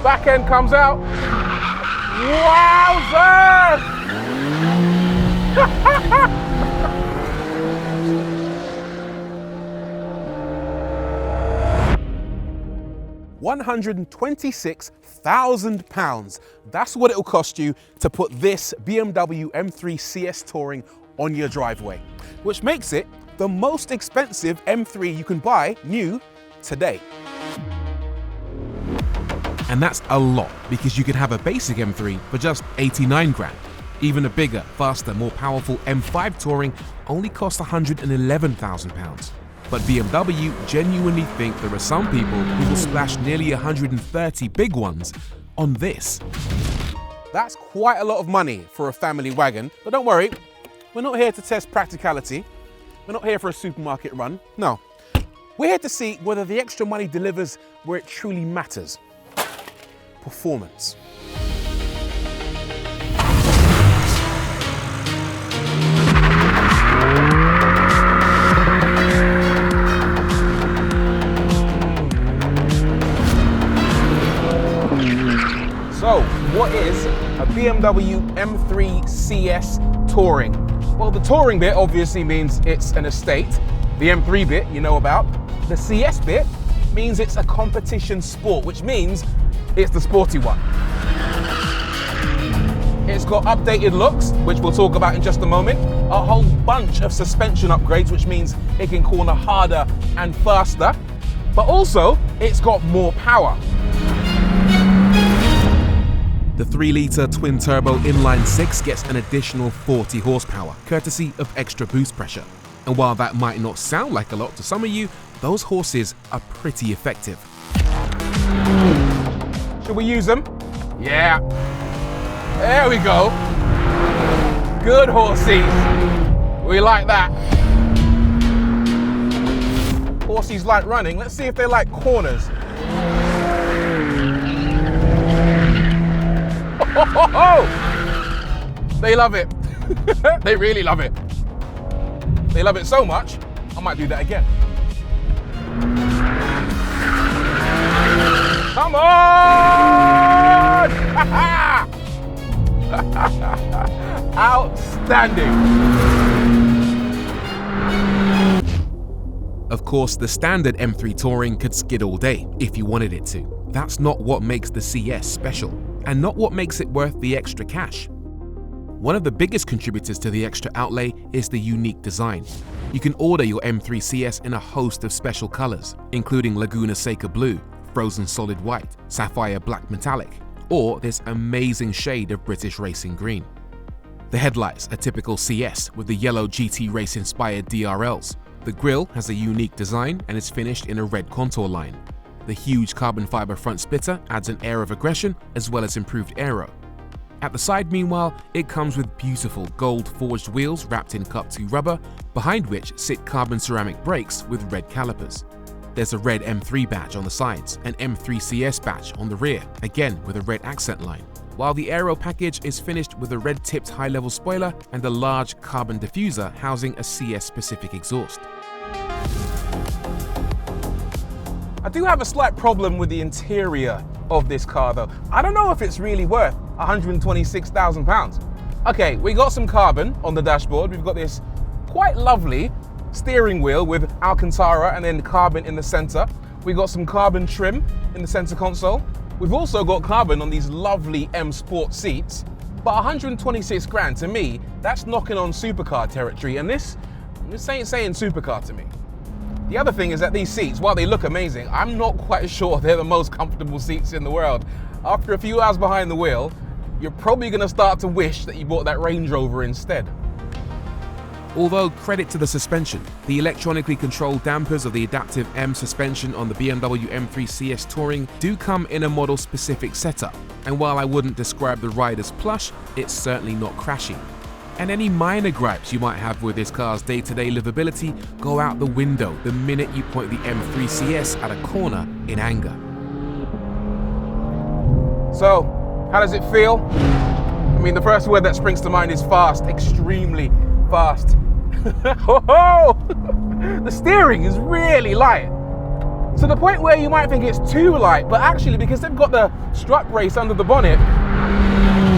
Back end comes out. Wowzers! 126,000 pounds. That's what it'll cost you to put this BMW M3 CS Touring on your driveway, which makes it the most expensive M3 you can buy new today. And that's a lot, because you could have a basic M3 for just 89 grand. Even a bigger, faster, more powerful M5 Touring only costs 111,000 pounds. But BMW genuinely think there are some people who will splash nearly 130 big ones on this. That's quite a lot of money for a family wagon, but don't worry, we're not here to test practicality. We're not here for a supermarket run, no. We're here to see whether the extra money delivers where it truly matters. Performance. So, what is a BMW M3 CS Touring? Well, the Touring bit obviously means it's an estate. The M3 bit you know about. The CS bit means it's a competition sport, which means it's the sporty one. It's got updated looks, which we'll talk about in just a moment. A whole bunch of suspension upgrades, which means it can corner harder and faster. But also, it's got more power. The 3-litre twin-turbo inline-6 gets an additional 40 horsepower, courtesy of extra boost pressure. And while that might not sound like a lot to some of you, those horses are pretty effective. Should we use them? Yeah. There we go. Good horses. We like that. Horses like running. Let's see if they like corners. Oh! They love it. They really love it. They love it so much, I might do that again. Come on! Outstanding. Of course, the standard M3 Touring could skid all day if you wanted it to. That's not what makes the CS special, and not what makes it worth the extra cash. One of the biggest contributors to the extra outlay is the unique design. You can order your M3 CS in a host of special colors, including Laguna Seca Blue, Frozen Solid White, Sapphire Black Metallic, or this amazing shade of British Racing Green. The headlights are typical CS with the yellow GT Race inspired DRLs. The grille has a unique design and is finished in a red contour line. The huge carbon fiber front splitter adds an air of aggression as well as improved aero. At the side, meanwhile, it comes with beautiful gold forged wheels wrapped in Cup 2 rubber, behind which sit carbon ceramic brakes with red calipers. There's a red M3 badge on the sides, an M3 CS badge on the rear, again with a red accent line, while the aero package is finished with a red-tipped high-level spoiler and a large carbon diffuser housing a CS-specific exhaust. I do have a slight problem with the interior of this car though. I don't know if it's really worth 126,000 pounds. Okay, we got some carbon on the dashboard. We've got this quite lovely steering wheel with Alcantara and then carbon in the center. We got some carbon trim in the center console. We've also got carbon on these lovely M Sport seats. But 126 grand, to me, that's knocking on supercar territory, and this ain't saying supercar to me. The other thing is that these seats, while they look amazing, I'm not quite sure they're the most comfortable seats in the world. After a few hours behind the wheel, you're probably going to start to wish that you bought that Range Rover instead. Although credit to the suspension, the electronically controlled dampers of the adaptive M suspension on the BMW M3 CS Touring do come in a model-specific setup, and while I wouldn't describe the ride as plush, it's certainly not crashy. And any minor gripes you might have with this car's day-to-day livability go out the window the minute you point the M3 CS at a corner in anger. So, how does it feel? I mean, the first word that springs to mind is fast, extremely fast. The steering is really light. to the point where you might think it's too light, but actually because they've got the strut brace under the bonnet,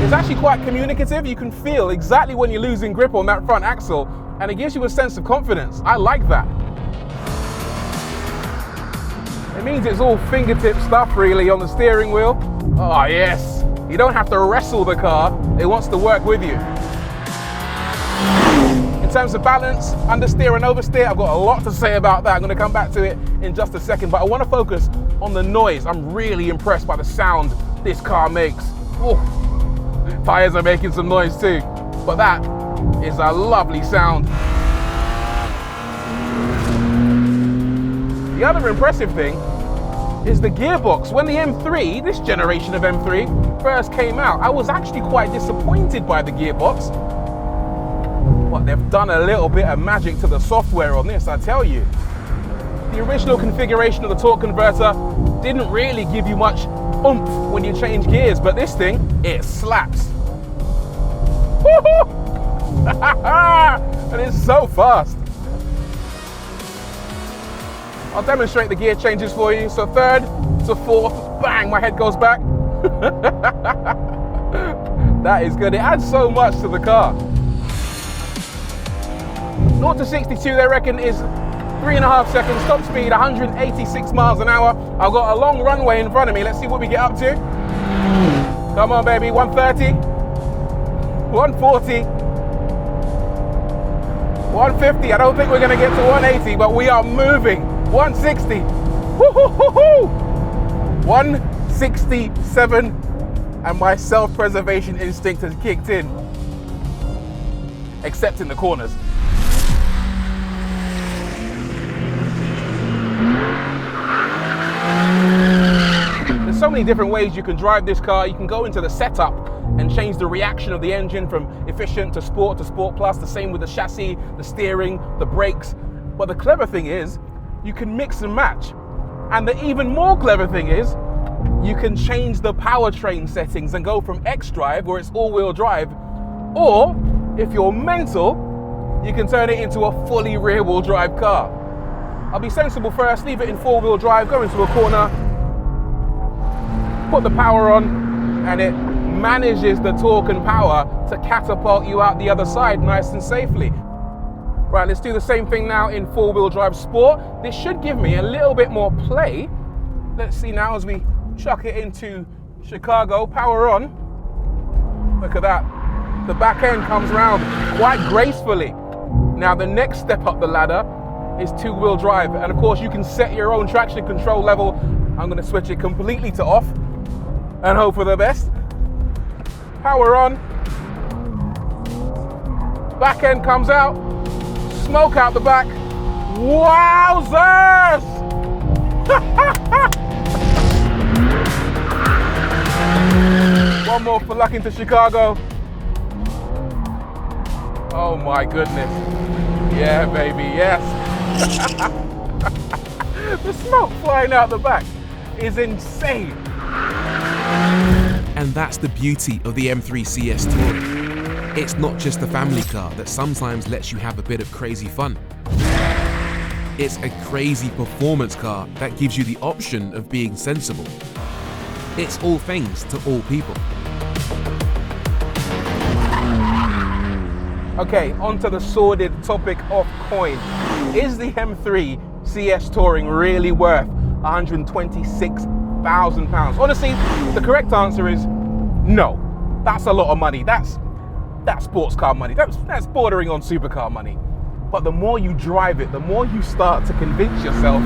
it's actually quite communicative. You can feel exactly when you're losing grip on that front axle, and it gives you a sense of confidence. I like that. It means it's all fingertip stuff really on the steering wheel. Oh yes, you don't have to wrestle the car, it wants to work with you. In terms of balance, understeer and oversteer, I've got a lot to say about that. I'm going to come back to it in just a second, but I want to focus on the noise. I'm really impressed by the sound this car makes. Oh, tires are making some noise too, but that is a lovely sound. The other impressive thing is the gearbox. When the M3, this generation of M3, first came out, I was actually quite disappointed by the gearbox. But they've done a little bit of magic to the software on this, I tell you. The original configuration of the torque converter didn't really give you much oomph when you change gears, but this thing, it slaps. Woohoo! And it's so fast. I'll demonstrate the gear changes for you. So third to fourth, bang, my head goes back. That is good. It adds so much to the car. 0 to 62, they reckon, is 3.5 seconds. Top speed, 186 miles an hour. I've got a long runway in front of me. Let's see what we get up to. Come on, baby. 130, 140, 150. I don't think we're going to get to 180, but we are moving. 160. Woo-hoo-hoo-hoo. 167. And my self-preservation instinct has kicked in. Except in the corners. There's so many different ways you can drive this car. You can go into the setup and change the reaction of the engine from efficient to Sport Plus. The same with the chassis, the steering, the brakes. But the clever thing is, you can mix and match. And the even more clever thing is, you can change the powertrain settings and go from X-Drive, where it's all-wheel drive, or if you're mental, you can turn it into a fully rear-wheel drive car. I'll be sensible first, leave it in four-wheel drive, go into a corner, put the power on, and it manages the torque and power to catapult you out the other side nice and safely. Right, let's do the same thing now in four-wheel drive Sport. This should give me a little bit more play. Let's see now as we chuck it into Chicago. Power on. Look at that. The back end comes around quite gracefully. Now the next step up the ladder is two-wheel drive, and of course you can set your own traction control level. I'm going to switch it completely to off and hope for the best. Power on. Back end comes out. Smoke out the back. Wowzers! One more for luck into Chicago. Oh my goodness. Yeah, baby, yes. The smoke flying out the back is insane. And that's the beauty of the M3 CS Touring. It's not just a family car that sometimes lets you have a bit of crazy fun. It's a crazy performance car that gives you the option of being sensible. It's all things to all people. Okay, onto the sordid topic of coin. Is the M3 CS Touring really worth £126,000? Honestly, the correct answer is no. That's a lot of money. That's sports car money. That's bordering on supercar money. But the more you drive it, the more you start to convince yourself,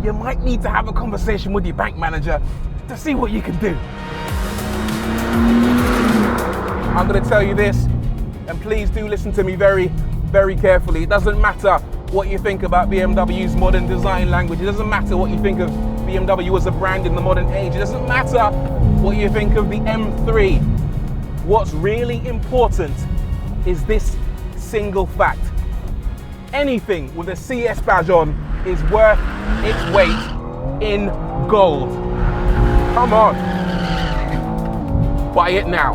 you might need to have a conversation with your bank manager to see what you can do. I'm going to tell you this, and please do listen to me very, very carefully. It doesn't matter what you think about BMW's modern design language. It doesn't matter what you think of BMW as a brand in the modern age. It doesn't matter what you think of the M3. What's really important is this single fact. Anything with a CS badge on is worth its weight in gold. Come on. Buy it now.